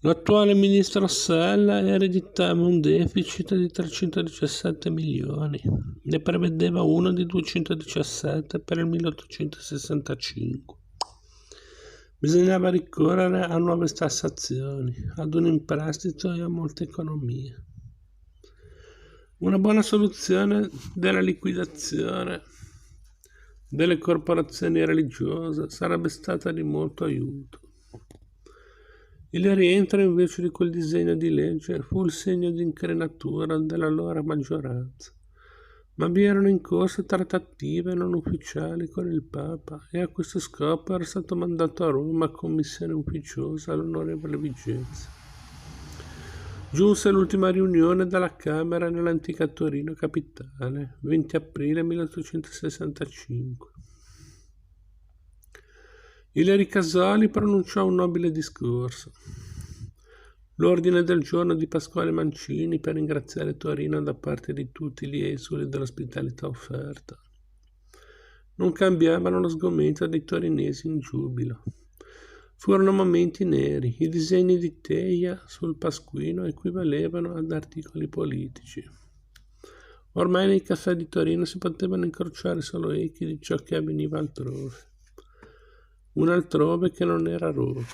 L'attuale ministro Sella ereditava un deficit di 317 milioni, ne prevedeva uno di 217 per il 1865. Bisognava ricorrere a nuove tassazioni, ad un imprestito e a molte economie. Una buona soluzione della liquidazione delle corporazioni religiose sarebbe stata di molto aiuto. Il rientro invece di quel disegno di legge fu il segno di incrinatura dell'allora maggioranza, ma vi erano in corso trattative non ufficiali con il Papa e a questo scopo era stato mandato a Roma commissione ufficiosa all'onorevole Vigenza. Giunse l'ultima riunione della Camera nell'antica Torino capitale, 20 aprile 1865. Il Casali pronunciò un nobile discorso. L'ordine del giorno di Pasquale Mancini per ringraziare Torino da parte di tutti gli esuli dell'ospitalità offerta. Non cambiavano lo sgomento dei torinesi in giubilo. Furono momenti neri, i disegni di Teia sul Pasquino equivalevano ad articoli politici. Ormai nei caffè di Torino si potevano incrociare solo echi di ciò che avveniva altrove. Un altrove che non era Roma.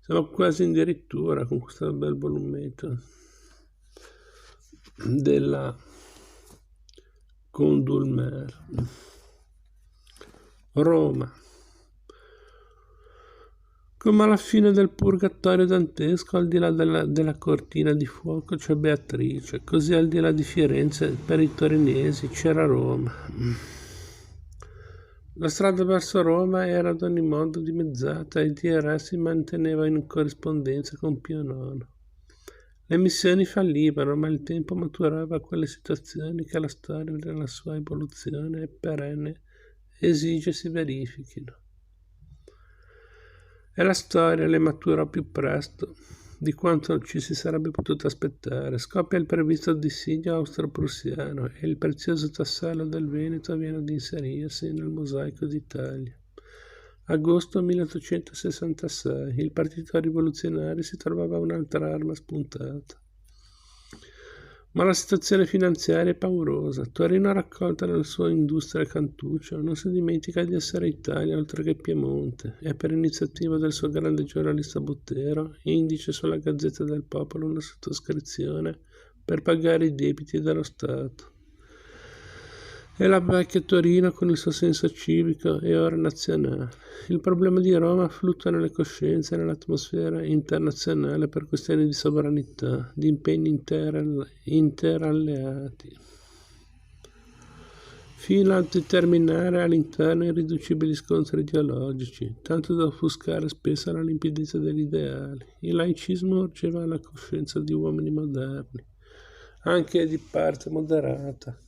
Siamo quasi addirittura con questo bel volumetto della Condulmer. Roma. Come alla fine del purgatorio dantesco, al di là della cortina di fuoco c'è Beatrice, così al di là di Firenze per i torinesi c'era Roma. La strada verso Roma era ad ogni modo dimezzata e di re si manteneva in corrispondenza con Pio IX. Le missioni fallivano, ma il tempo maturava quelle situazioni che la storia nella sua evoluzione perenne esige si verifichino. E la storia le maturò più presto di quanto ci si sarebbe potuto aspettare. Scoppia il previsto dissidio austro-prussiano e il prezioso tassello del Veneto viene ad inserirsi nel mosaico d'Italia. Agosto 1866, il partito rivoluzionario si trovava un'altra arma spuntata. Ma la situazione finanziaria è paurosa. Torino, raccolta nella sua industria cantuccia, non si dimentica di essere Italia oltre che Piemonte e per iniziativa del suo grande giornalista Butero indice sulla Gazzetta del Popolo una sottoscrizione per pagare i debiti dello Stato. E la vecchia Torino con il suo senso civico e ora nazionale. Il problema di Roma fluttua nelle coscienze e nell'atmosfera internazionale per questioni di sovranità, di impegni interalleati, fino a determinare all'interno irriducibili scontri ideologici, tanto da offuscare spesso la limpidezza degli ideali. Il laicismo urgeva la coscienza di uomini moderni, anche di parte moderata,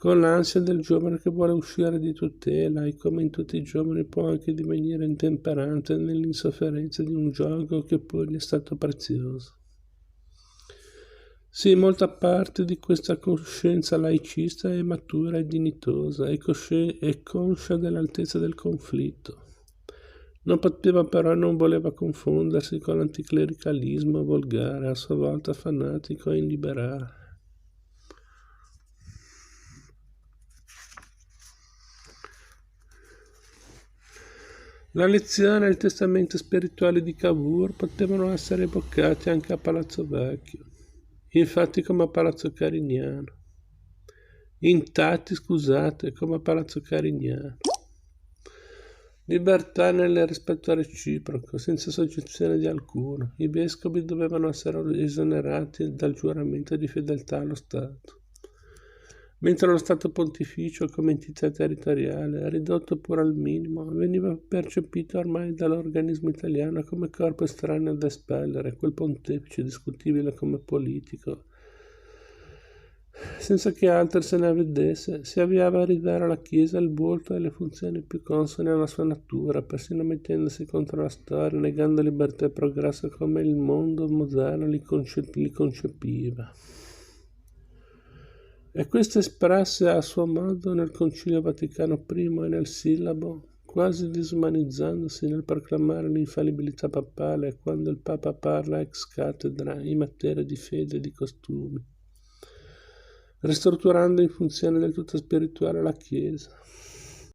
con l'ansia del giovane che vuole uscire di tutela e come in tutti i giovani può anche divenire intemperante nell'insofferenza di un gioco che poi gli è stato prezioso. Sì, molta parte di questa coscienza laicista è matura e dignitosa e conscia dell'altezza del conflitto. Non poteva però e non voleva confondersi con l'anticlericalismo volgare, a sua volta fanatico e illiberale. La lezione e il testamento spirituale di Cavour potevano essere evocati anche a Palazzo Vecchio, infatti come a Palazzo Carignano. Intatti, scusate, come a Palazzo Carignano. Libertà nel rispetto reciproco, senza soggezione di alcuno. I vescovi dovevano essere esonerati dal giuramento di fedeltà allo Stato, mentre lo Stato Pontificio, come entità territoriale, ridotto pure al minimo, veniva percepito ormai dall'organismo italiano come corpo estraneo da espellere, quel pontefice discutibile come politico. Senza che altro se ne avvedesse, si avviava a ridare alla Chiesa il volto e le funzioni più consone alla sua natura, persino mettendosi contro la storia, negando libertà e progresso come il mondo moderno li concepiva. E questo espresse a suo modo nel Concilio Vaticano I e nel sillabo quasi disumanizzandosi nel proclamare l'infallibilità papale quando il Papa parla ex cattedra in materia di fede e di costumi, ristrutturando in funzione del tutto spirituale la Chiesa.